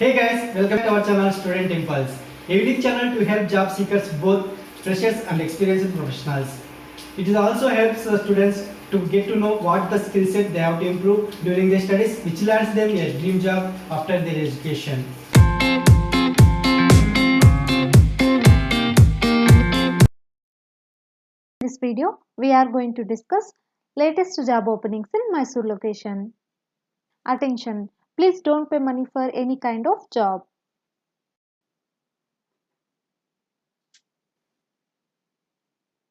Hey guys, welcome to our channel Student Impulse, a unique channel to help job seekers, both freshers and experienced professionals. It also helps students to get to know what the skill set they have to improve during their studies, which lands them a dream job after their education. In this video, we are going to discuss latest job openings in Mysore location. Attention, please don't pay money for any kind of job.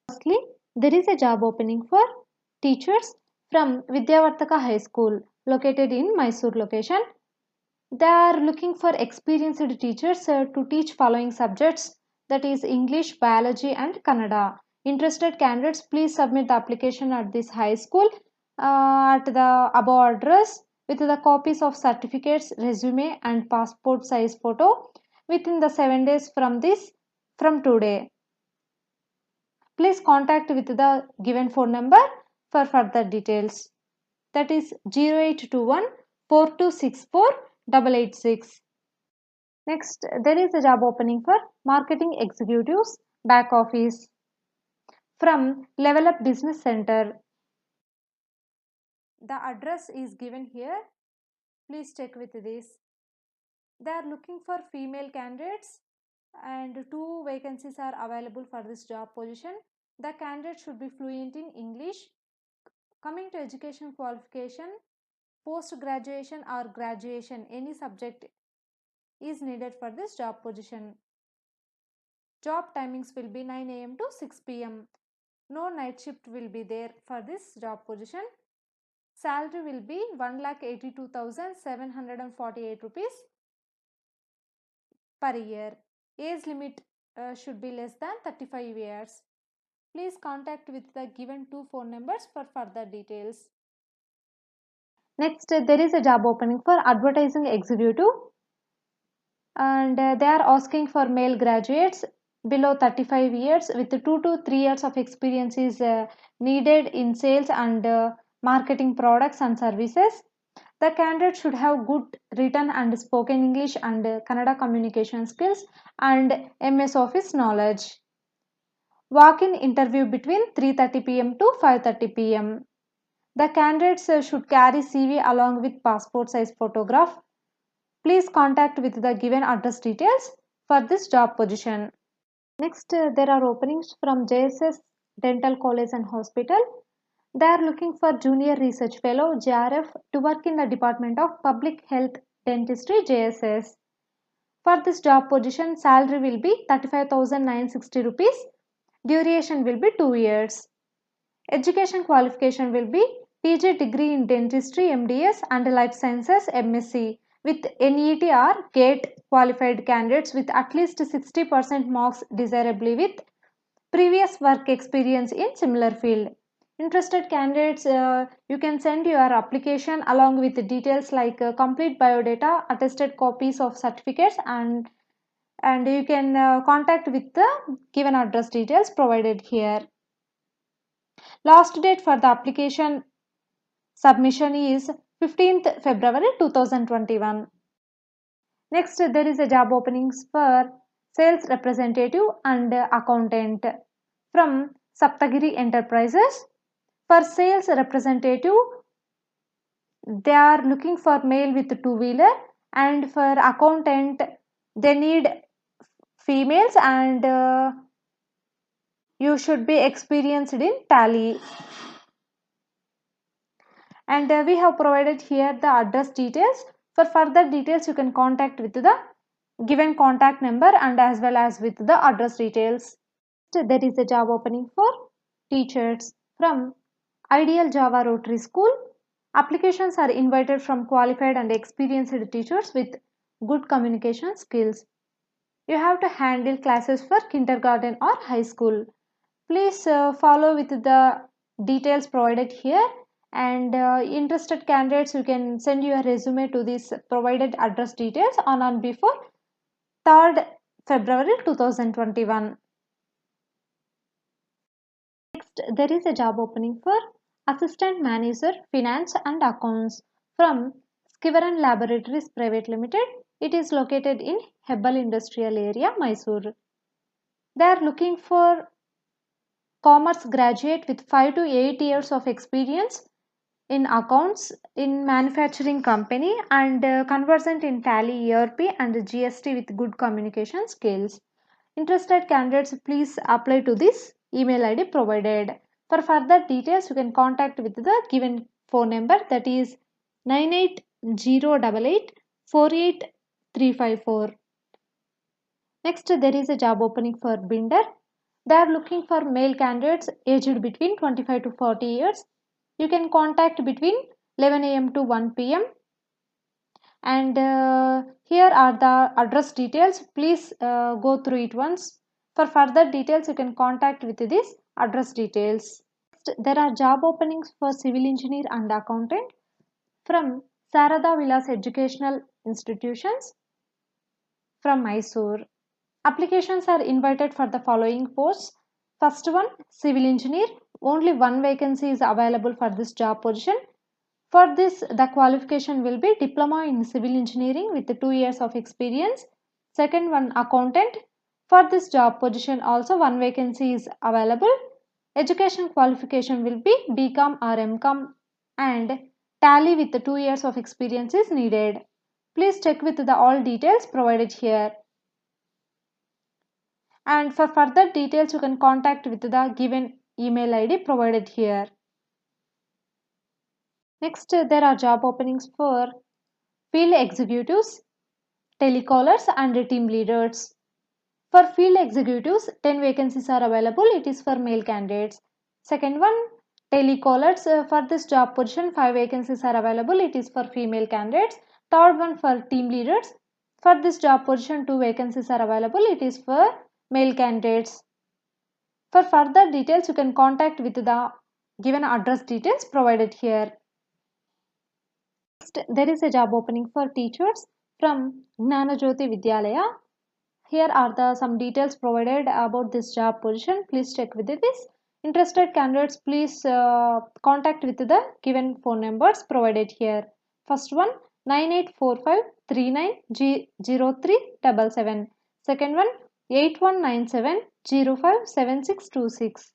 Firstly, there is a job opening for teachers from Vidyavartaka High School located in Mysore location. They are looking for experienced teachers to teach following subjects, that is English, Biology and Kannada. Interested candidates, please submit the application at this high school at the above address with the copies of certificates, resume and passport size photo within the 7 days from today. Please contact with the given phone number for further details. That is 0821 4264 886. Next, there is a job opening for marketing executives back office from Level Up Business Center. The address is given here. Please check with this. They are looking for female candidates and 2 vacancies are available for this job position. The candidate should be fluent in English. Coming to education qualification, post graduation or graduation, any subject is needed for this job position. Job timings will be 9 a.m. to 6 p.m. No night shift will be there for this job position. Salary will be 1,82,748 rupees per year. Age limit should be less than 35 years. Please contact with the given 2 phone numbers for further details. Next, there is a job opening for advertising executive and they are asking for male graduates below 35 years with 2 to 3 years of experience is needed in sales and marketing products and services. The candidate should have good written and spoken English and Kannada communication skills and MS Office knowledge. Walk-in interview between 3:30 p.m. to 5:30 p.m. The candidates should carry CV along with passport size photograph. Please contact with the given address details for this job position. Next, there are openings from JSS Dental College and Hospital. They are looking for Junior Research Fellow JRF to work in the Department of Public Health Dentistry JSS. For this job position, salary will be 35,960 rupees. Duration will be 2 years. Education qualification will be PG degree in dentistry MDS and life sciences MSc with NET or GATE qualified candidates with at least 60% marks desirably with previous work experience in similar field. Interested candidates, you can send your application along with details like complete biodata, attested copies of certificates and you can contact with the given address details provided here. Last date for the application submission is 15th February 2021. Next, there is a job openings for sales representative and accountant from Saptagiri Enterprises. For sales representative, they are looking for male with two-wheeler, and for accountant, they need females and you should be experienced in tally. And we have provided here the address details. For further details, you can contact with the given contact number and as well as with the address details. There is a job opening for teachers from Ideal Java Rotary School. Applications are invited from qualified and experienced teachers with good communication skills. You have to handle classes for kindergarten or high school. Please follow with the details provided here, and interested candidates, you can send your resume to this provided address details on and before 3rd February 2021. Next, there is a job opening for Assistant Manager Finance and Accounts from Skivaran Laboratories Private Limited. It is located in Hebbal Industrial Area, Mysore. They are looking for commerce graduate with 5 to 8 years of experience in accounts in manufacturing company and conversant in Tally, ERP and GST with good communication skills. Interested candidates, please apply to this email ID provided. For further details, you can contact with the given phone number, that is 98088 48354. Next, there is a job opening for binder. They are looking for male candidates aged between 25 to 40 years. You can contact between 11 a.m. to 1 p.m. And here are the address details. Please go through it once. For further details, you can contact with this address details. Next, there are job openings for civil engineer and accountant from Sarada Vilas Educational Institutions from Mysore. Applications are invited for the following posts. First one, civil engineer. Only one vacancy is available for this job position. For this, the qualification will be diploma in civil engineering with 2 years of experience. Second one, accountant. For this job position also one vacancy is available. Education qualification will be BCom or MCom and Tally with 2 years of experience is needed. Please check with the all details provided here. And for further details, you can contact with the given email ID provided here. Next, there are job openings for field executives, telecallers and team leaders. For field executives, 10 vacancies are available. It is for male candidates. Second one, telecallers. For this job position, 5 vacancies are available. It is for female candidates. Third one, for team leaders. For this job position, 2 vacancies are available. It is for male candidates. For further details, you can contact with the given address details provided here. Next, there is a job opening for teachers from Gnanajyoti Vidyalaya. Here are the some details provided about this job position. Please check with this. Interested candidates, please contact with the given phone numbers provided here. First one, 9845390377. Second one, 8197057626.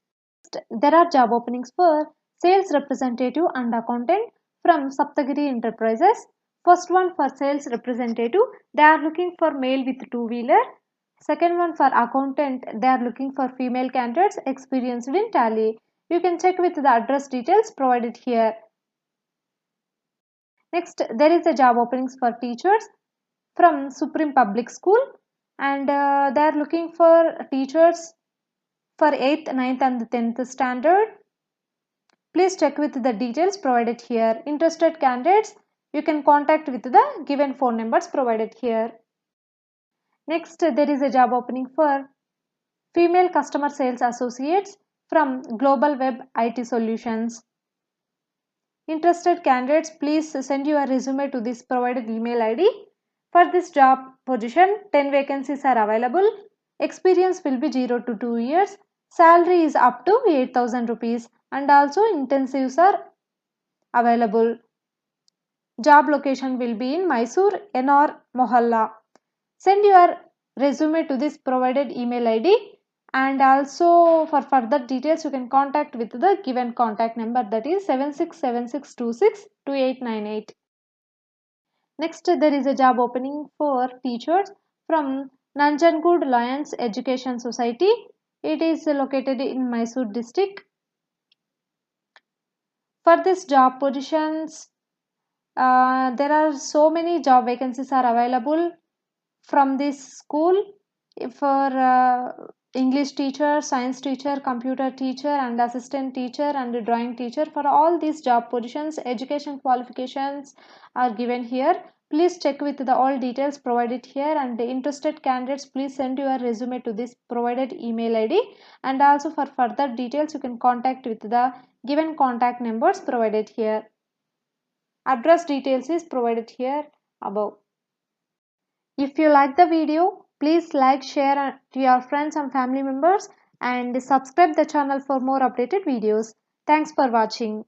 There are job openings for sales representative and accountant from Saptagiri Enterprises. First one, for sales representative, they are looking for male with two-wheeler. Second one, for accountant, they are looking for female candidates experienced in Tally. You can check with the address details provided here. Next, there is a job openings for teachers from Supreme Public School and they are looking for teachers for 8th, 9th and 10th standard. Please check with the details provided here. Interested candidates, you can contact with the given phone numbers provided here. Next, there is a job opening for female customer sales associates from Global Web IT Solutions. Interested candidates, please send your resume to this provided email ID. For this job position, 10 vacancies are available. Experience will be 0 to 2 years. Salary is up to 8,000 rupees and also intensives are available. Job location will be in Mysore, NR Mohalla. Send your resume to this provided email ID and also for further details you can contact with the given contact number, that is 7676262898. Next, there is a job opening for teachers from Nanjangud Lions Education Society. It is located in Mysore district. For this job positions, there are so many job vacancies are available from this school for English teacher, science teacher, computer teacher and assistant teacher and drawing teacher. For all these job positions, education qualifications are given here. Please check with the all details provided here and the interested candidates, please send your resume to this provided email ID and also for further details you can contact with the given contact numbers provided here. Address details is provided here above. If you like the video, please like, share to your friends and family members and subscribe the channel for more updated videos. Thanks for watching.